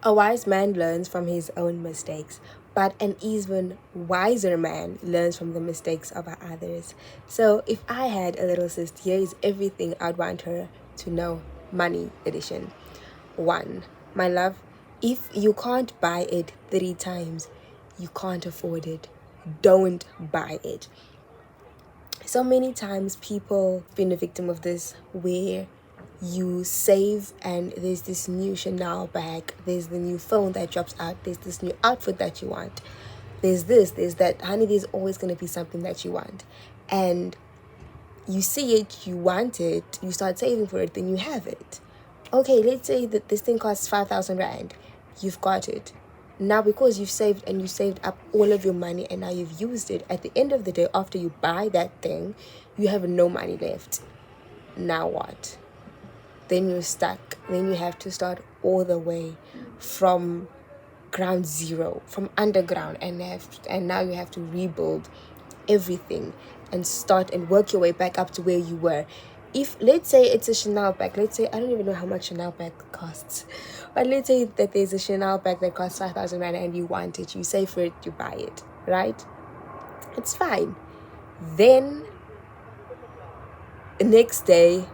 A wise man learns from his own mistakes, but an even wiser man learns from the mistakes of others. So, if I had a little sister, here is everything I'd want her to know. Money edition. 1. My love, if you can't buy it 3 times, you can't afford it. Don't buy it. So many times people been a victim of this, where you save and there's this new Chanel bag, there's the new phone that drops out, there's this new outfit that you want, there's this, there's that. Honey, there's always going to be something that you want. And you see it, you want it, you start saving for it, then you have it. Okay, let's say that this thing costs 5,000 Rand. You've got it. Now, because you've saved and you saved up all of your money and now you've used it, at the end of the day, after you buy that thing, you have no money left. Now what? Then you're stuck. Then you have to start all the way from ground zero, from underground, and now you have to rebuild everything and start and work your way back up to where you were. If, let's say it's a Chanel bag, let's say, I don't even know how much Chanel bag costs, but let's say that there's a Chanel bag that costs 5,000 Rand and you want it, you save for it, you buy it, right? It's fine. Then the next day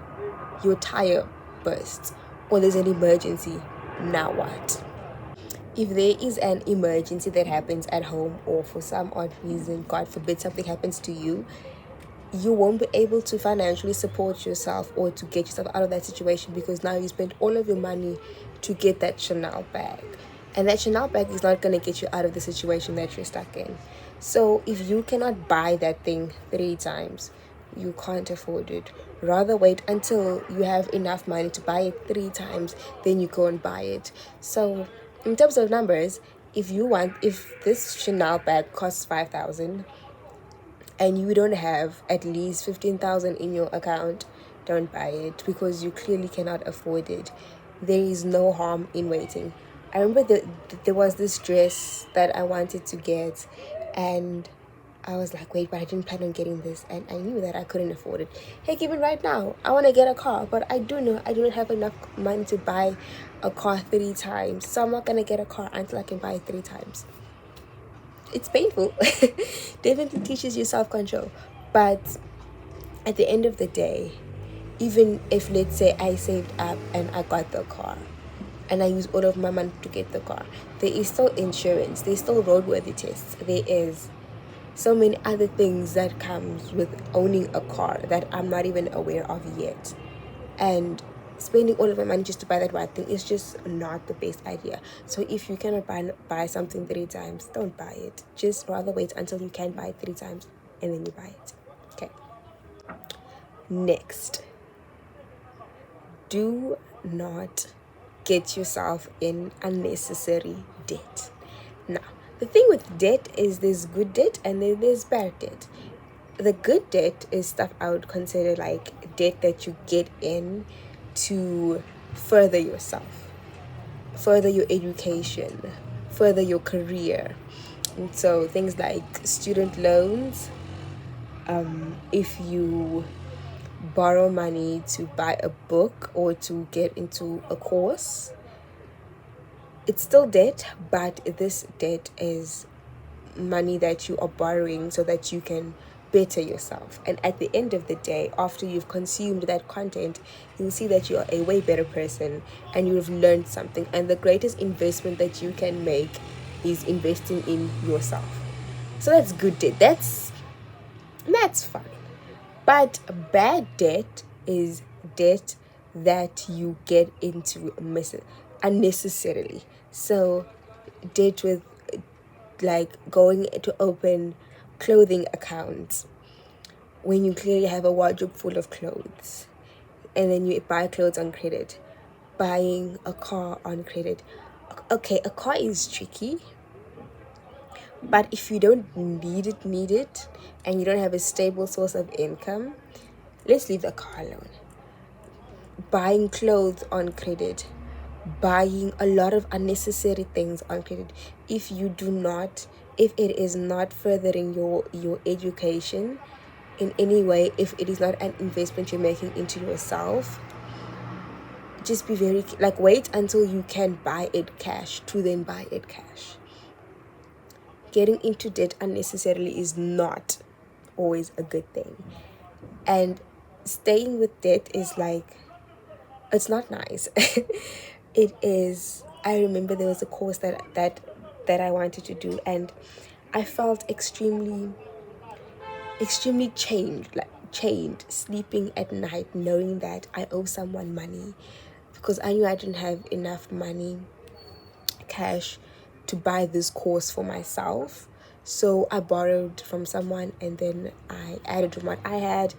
your tire bursts or there's an emergency. Now what? If there is an emergency that happens at home, or for some odd reason, God forbid, something happens to you, you won't be able to financially support yourself or to get yourself out of that situation, because now you spent all of your money to get that Chanel bag. And that Chanel bag is not going to get you out of the situation that you're stuck in. So if you cannot buy that thing 3 times, you can't afford it. Rather wait until you have enough money to buy it 3 times, then you go and buy it. So in terms of numbers, if this Chanel bag costs 5,000 and you don't have at least 15,000 in your account, don't buy it, because you clearly cannot afford it. There is no harm in waiting. I remember that there was this dress that I wanted to get, and I was like, wait, but I didn't plan on getting this, and I knew that I couldn't afford it. Heck, even right now, I want to get a car, but I do know I do not have enough money to buy a car 3 times. So I'm not going to get a car until I can buy it 3 times. It's painful. Definitely teaches you self-control. But at the end of the day, even if, let's say, I saved up and I got the car and I used all of my money to get the car, there is still insurance, there's still roadworthy tests, there is so many other things that comes with owning a car that I'm not even aware of yet. And spending all of my money just to buy that one thing is just not the best idea. So if you cannot buy something 3 times, don't buy it. Just rather wait until you can buy it 3 times and then you buy it. Okay. Next, do not get yourself in unnecessary debt. Now, the thing with debt is there's good debt and then there's bad debt. The good debt is stuff I would consider like debt that you get in to further yourself, further your education, further your career. And so things like student loans, if you borrow money to buy a book or to get into a course, it's still debt, but this debt is money that you are borrowing so that you can better yourself. And at the end of the day, after you've consumed that content, you'll see that you're a way better person and you've learned something. And the greatest investment that you can make is investing in yourself. So that's good debt. That's fine. But bad debt is debt that you get into unnecessarily. So debt with like going to open clothing accounts when you clearly have a wardrobe full of clothes, and then you buy clothes on credit, buying a car on credit. Okay, a car is tricky, but if you don't need it and you don't have a stable source of income, let's leave the car alone. Buying clothes on credit, buying a lot of unnecessary things on credit, if it is not furthering your education in any way, if it is not an investment you're making into yourself, just be very, like, wait until you can buy it cash to then buy it cash. Getting into debt unnecessarily is not always a good thing. And staying with debt is like, it's not nice. It is. I remember there was a course that I wanted to do, and I felt extremely chained sleeping at night knowing that I owe someone money, because I knew I didn't have enough money, cash, to buy this course for myself. So I borrowed from someone, and then I added to what I had,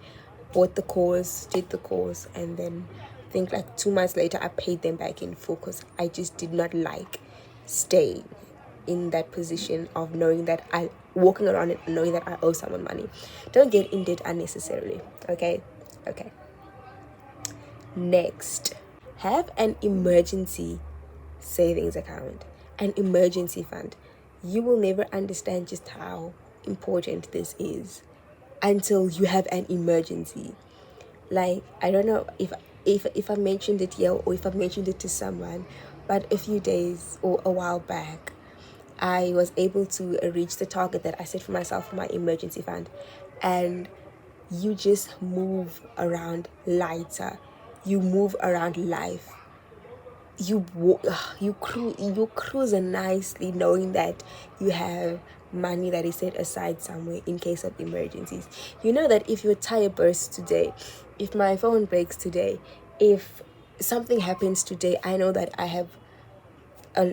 bought the course, did the course, and then I think like 2 months later I paid them back in full, because I just did not like staying in that position of knowing that I walking around it knowing that I owe someone money. Don't get in debt unnecessarily. Okay. Next, have an emergency savings account, an emergency fund. You will never understand just how important this is until you have an emergency. Like, I don't know if I mentioned it here or if I mentioned it to someone, but a few days or a while back, I was able to reach the target that I set for myself for my emergency fund. And you just move around lighter. You move around life. You cruise nicely knowing that you have money that is set aside somewhere in case of emergencies. You know that if your tire bursts today, if my phone breaks today, if something happens today, I know that I have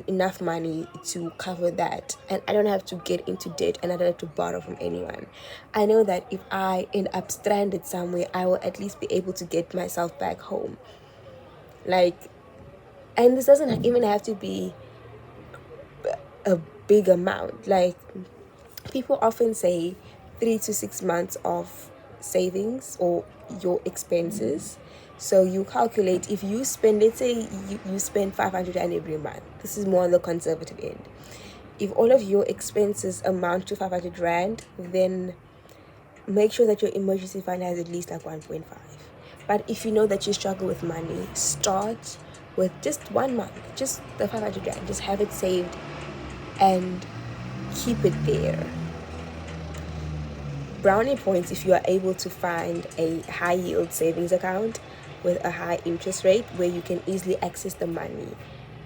enough money to cover that, and I don't have to get into debt, and I don't have to borrow from anyone. I know that if I end up stranded somewhere, I will at least be able to get myself back home. Like, and this doesn't even have to be a big amount. Like, people often say 3 to 6 months of savings or your expenses. So you calculate, if you spend, let's say you spend 500 Rand every month. This is more on the conservative end. If all of your expenses amount to 500 Rand, then make sure that your emergency fund has at least like 1.5. But if you know that you struggle with money, start with just 1 month, just the 500 Rand, just have it saved and keep it there. Brownie points if you are able to find a high yield savings account with a high interest rate where you can easily access the money,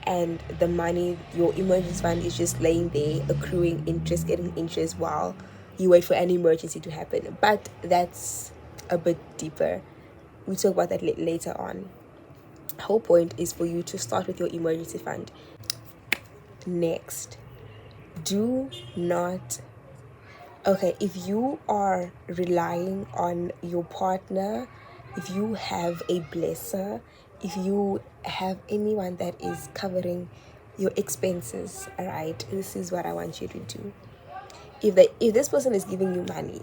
and the money, your emergency fund, is just laying there accruing interest, getting interest while you wait for an emergency to happen. But that's a bit deeper. We'll talk about that later on. Whole point is for you to start with your emergency fund. Next, do not, okay, if you are relying on your partner, if you have a blesser, if you have anyone that is covering your expenses, all right, this is what I want you to do. If this person is giving you money,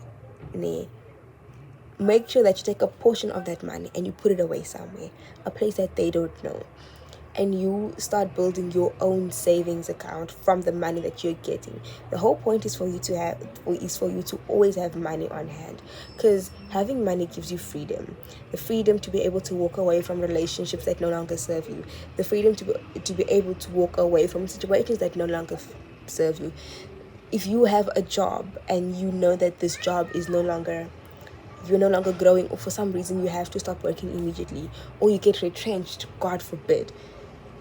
make sure that you take a portion of that money and you put it away somewhere, a place that they don't know, and you start building your own savings account from the money that you're getting. The whole point is for you to always have money on hand, because having money gives you freedom. The freedom to be able to walk away from relationships that no longer serve you, the freedom to be able to walk away from situations that no longer serve you. If you have a job and you know that this job is you're no longer growing, or for some reason you have to stop working immediately, or you get retrenched, God forbid,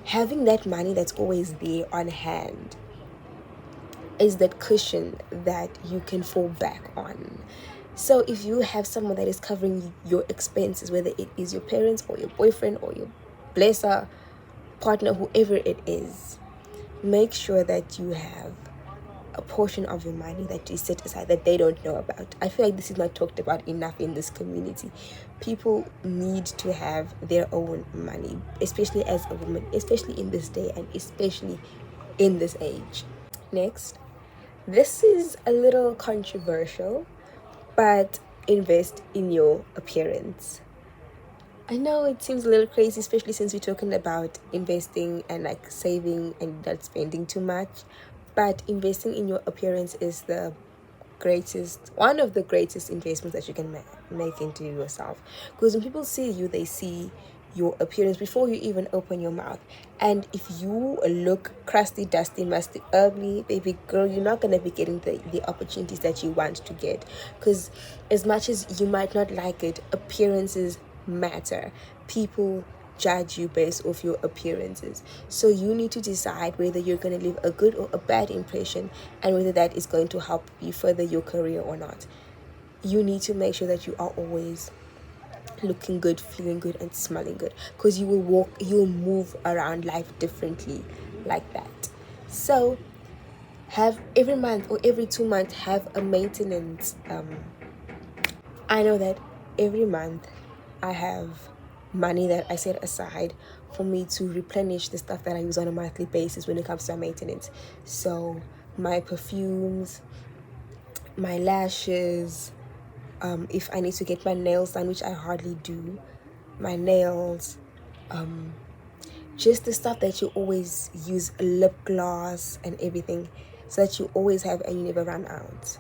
having that money that's always there on hand is that cushion that you can fall back on. So if you have someone that is covering your expenses, whether it is your parents or your boyfriend or your blesser, partner, whoever it is, make sure that you have a portion of your money that you set aside that they don't know about. I feel like this is not talked about enough in this community. People need to have their own money, especially as a woman, especially in this day and especially in this age. Next, this is a little controversial, but invest in your appearance. I know it seems a little crazy, especially since we're talking about investing and like saving and not spending too much. But investing in your appearance is one of the greatest investments that you can make into yourself. Because when people see you, they see your appearance before you even open your mouth. And if you look crusty, dusty, musty, ugly, baby girl, you're not going to be getting the opportunities that you want to get. Because as much as you might not like it, appearances matter. People judge you based off your appearances. So you need to decide whether you're going to leave a good or a bad impression, and whether that is going to help you further your career or not. You need to make sure that you are always looking good, feeling good, and smelling good, because you'll move around life differently like that. So have every month or every 2 months, have a maintenance. I know that every month I have money that I set aside for me to replenish the stuff that I use on a monthly basis when it comes to my maintenance. So my perfumes, my lashes, if I need to get my nails done, which I hardly do, my nails, just the stuff that you always use, lip gloss and everything, so that you always have and you never run out.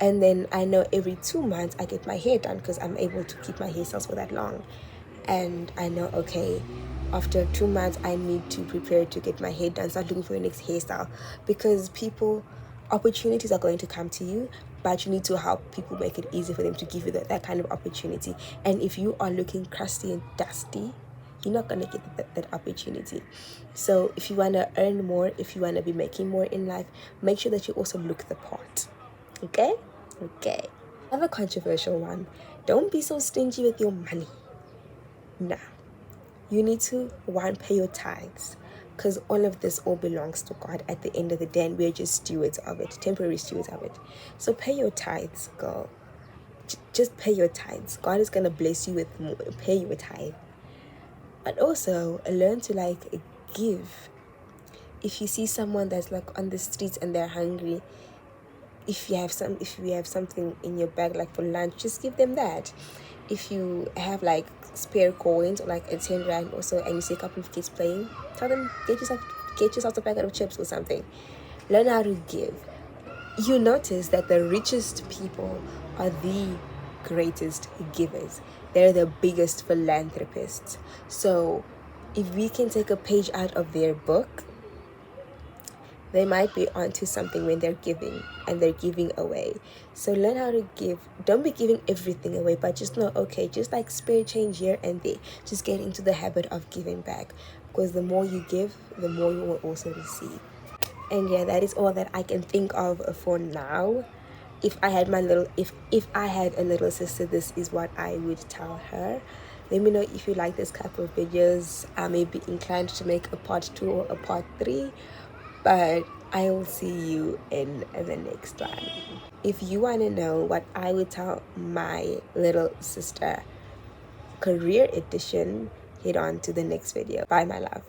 And then I know every 2 months I get my hair done, because I'm able to keep my hairstyles for that long. And I know, okay, after 2 months I need to prepare to get my hair done, start looking for the next hairstyle, because opportunities are going to come to you, but you need to help people make it easy for them to give you that kind of opportunity. And if you are looking crusty and dusty, you're not going to get that opportunity. So if you want to earn more, if you want to be making more in life, make sure that you also look the part. Okay? Another controversial one. Don't be so stingy with your money. Nah. You need to, one, pay your tithes, because all of this all belongs to God at the end of the day, and we're just stewards of it, temporary stewards of it. So pay your tithes, girl. Just pay your tithes. God is going to bless you with more. Pay your tithe. But also learn to give. If you see someone that's on the streets and they're hungry, if you have something in your bag for lunch, just give them that. If you have spare coins or a 10 rand or so, and you see a couple of kids playing, tell them, get yourself a packet of chips or something. Learn how to give. You notice that the richest people are the greatest givers. They're the biggest philanthropists. So if we can take a page out of their book, they might be onto something when they're giving, and they're giving away. So learn how to give. Don't be giving everything away, but just know, okay, just spare change here and there. Just get into the habit of giving back, because the more you give, the more you will also receive. And yeah, that is all that I can think of for now. If I had if I had a little sister, this is what I would tell her. Let me know if you like this type of videos. I may be inclined to make a part 2 or a part 3, but I will see you in the next one. If you want to know what I would tell my little sister, career edition, head on to the next video. Bye, my love.